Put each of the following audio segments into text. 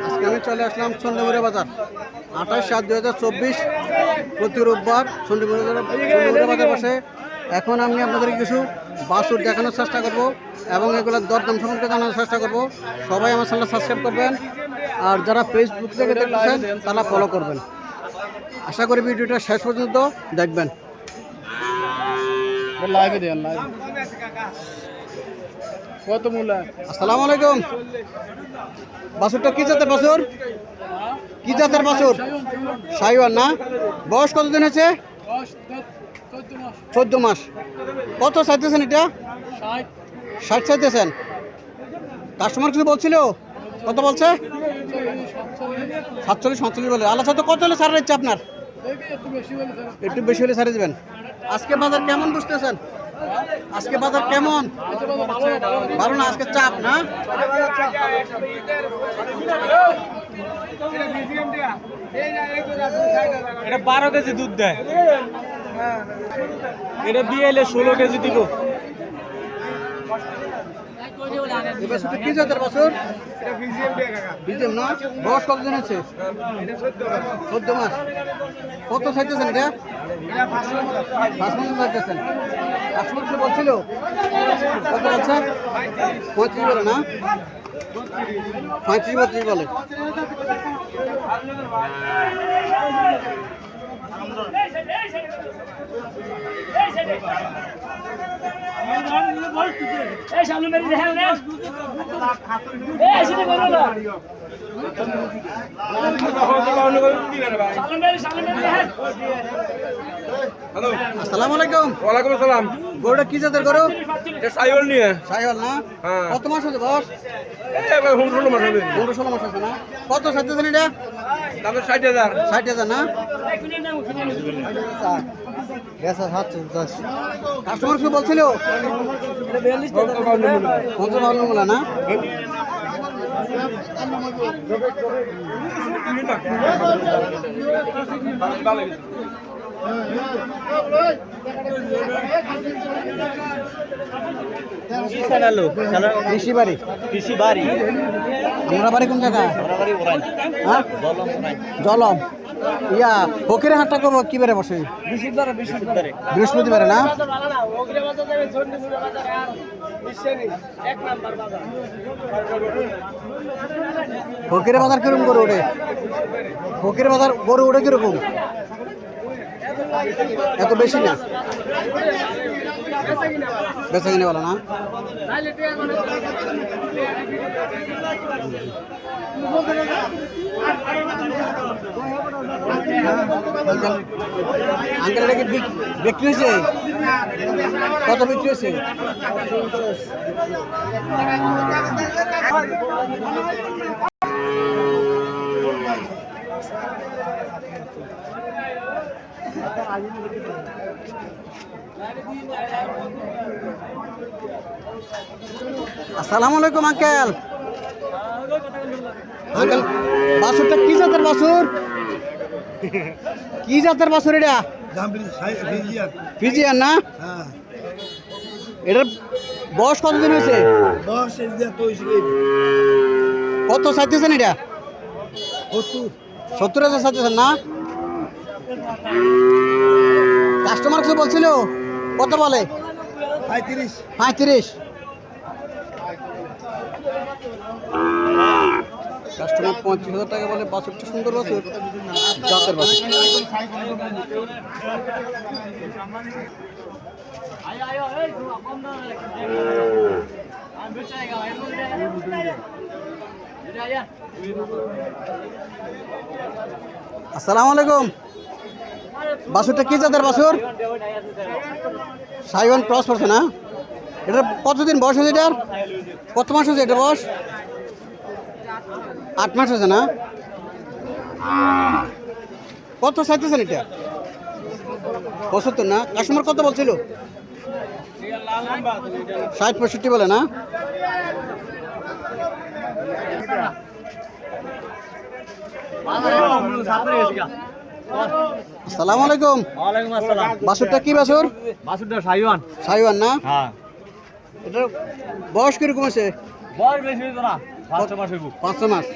আজকে আমি চলে আসলাম চন্ডীমুড়া বাজার 28/7/2024 প্রতি রোববার চন্ডীমুড়া বাজার বসে। এখন আমি আপনাদেরকে কিছু বাছুর দেখানোর চেষ্টা করব এবং এগুলোর দরদাম সম্পর্কে জানানোর চেষ্টা করব। সবাই আমার চ্যানেল সাবস্ক্রাইব করবেন, আর যারা ফেসবুক থেকে দেখতেছেন তারা ফলো করবেন। আশা করি ভিডিওটা শেষ পর্যন্ত দেখবেন। আসসালামু আলাইকুম। বাছুরটা কি জাতের বাছুর? কি জাতের বাছুর? শাহিওয়াল না? বয়স কতদিন হয়েছে? 14 মাস। কত চাইতেছেন এটা? 60 চাইতেছেন। কাস্টমার কিছু বলছিল? কত বলছে? 47-47 বলে। আল্লাহ তো কত হলে ছাড়া দিচ্ছে আপনার? একটু বেশি হলে ছাড়ে দেবেন। আজকে বাজার কেমন বুঝতেছেন? আজকে বাজার কেমন? ভালো না, আজকে চাপ না? এটা 12 কেজি দুধ দেয়। এটা বিয়েলে 16 কেজি দিব। কি জাতের বাছুর? বিজিএম না? বয়স কতদিন হচ্ছে? 14 মাস। কত চাইতেছেন এটা? 5 মাস চাইতেছেন। কাস্টমার কিছু বলছিল? কত বলছে? 35 বলে না? 35-32 বলে। আসসালামু আলাইকুম। ওয়ালাইকুম আসসালাম। গরুটা কি জাতের গরু? এটা সাইওয়াল নিয়ে। শাহিওয়াল না? হ্যাঁ। কত মাস হচ্ছে বয়স? এই 16 মাস হবে। 16 মাস আছে না? কত চাইতেছেন এটা? দাম 60,000। 60,000 না? কাস্টমার কিছু বলছিল? 55 বলে না? কৃষি বাড়ি। আমরা বাড়ি কোন জায়গায়? হ্যাঁ? জলম। ইয়া ফকিরের হাটটা করবো কি বারে বসে? বৃহস্পতিবারে না? ফকিরের বাজার কিরকম গরু ওঠে? ফকিরের বাজার গরু ওঠে কিরকম? এত বেশি না? বেচা কিনে বলো না? আঙ্কেল এটা কি বিক্রি হয়েছে? কত বিক্রি হয়েছে? আসসালামু আলাইকুম আঙ্কেল। আঙ্কেল বাছুরটা কি জাতের বাছুর? কি জাতের বাছুর এটা? ফিজিয়ান না? এটার বয়স কতদিন হয়েছে? কত চাইতেছেন এটা? 70,000 চাইতেছেন না? কাস্টমার কিছু বলছিল? কত বলে? 35। কাস্টমার 35,000 টাকা বলে। বাছুরটা সুন্দর বাছুর, জাতের বাছুর। আসসালামু আলাইকুম। বাছুরটা কি জাতের বাছুর? শাহিওয়াল ক্রস করছে না? এটা কতদিন বয়স হয়েছে এটার? কত মাস হয়েছে এটা বয়স? 8 মাস হয়েছে না? কত চাইতেছেন এটা? 75 না? কাস্টমার কত বলছিল? 60-65 বলে না? আসসালামু আলাইকুম। ওয়ালাইকুম আসসালাম। বাছুরটা কি বাছুর? বাছুরটা সাইওয়ান। শাহিওয়াল না? হ্যাঁ। এটার বয়স কিরকম আছে? বয়স বেশি হইতো না। 5 মাস হইব 5 মাস।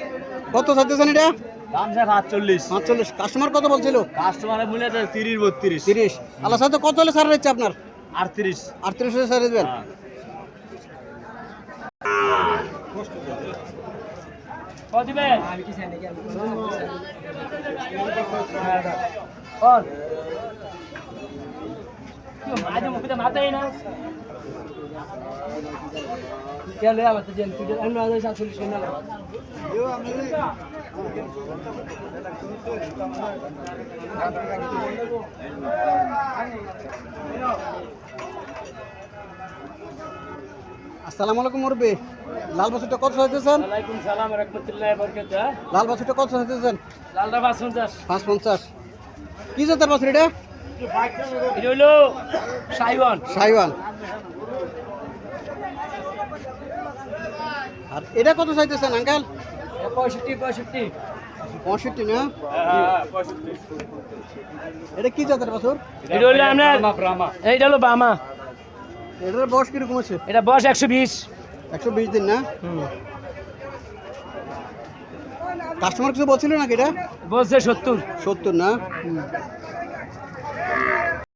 কত চাইতেছেন এটা? দাম স্যার 45 45। কাস্টমার কত বলছিল? কাস্টমারের মূল্য 30 32 30। আল্লাহ সাথে কত হলে ছাড় দিচ্ছে আপনার? 38 38 হলে ছাড় দেবেন। কত দিবেন আমি কি চাই নাকি আর কি আজ মুখে মাথাই না क्या ले आवा तुझे तुझे हम ना 47 के ना আসসালামু আলাইকুম মুরব্বি। লাল বাছুরটা কত চাইতেছেন? ওয়ালাইকুম সালাম ওয়া রাহমাতুল্লাহি ওয়া বারাকাতুহু লাল বাছুরটা কত চাইতেছেন? লালটা 550 550। কি জাতের বাছুর এটা? এটা হলো শাইওয়ান সাইওয়ান। আর এটা কত চাইতেছেন আঙ্কেল? 65 65 না? হ্যাঁ 65 এটা কি জাতের বাছুর? এটা হলো আপনার এইটা হলো বামা এটার বয়স কিরকম আছে? এটা বয়স 120 120 দিন না? কাস্টমার কিছু বলছিল নাকি এটা? বলছে 70 70 না?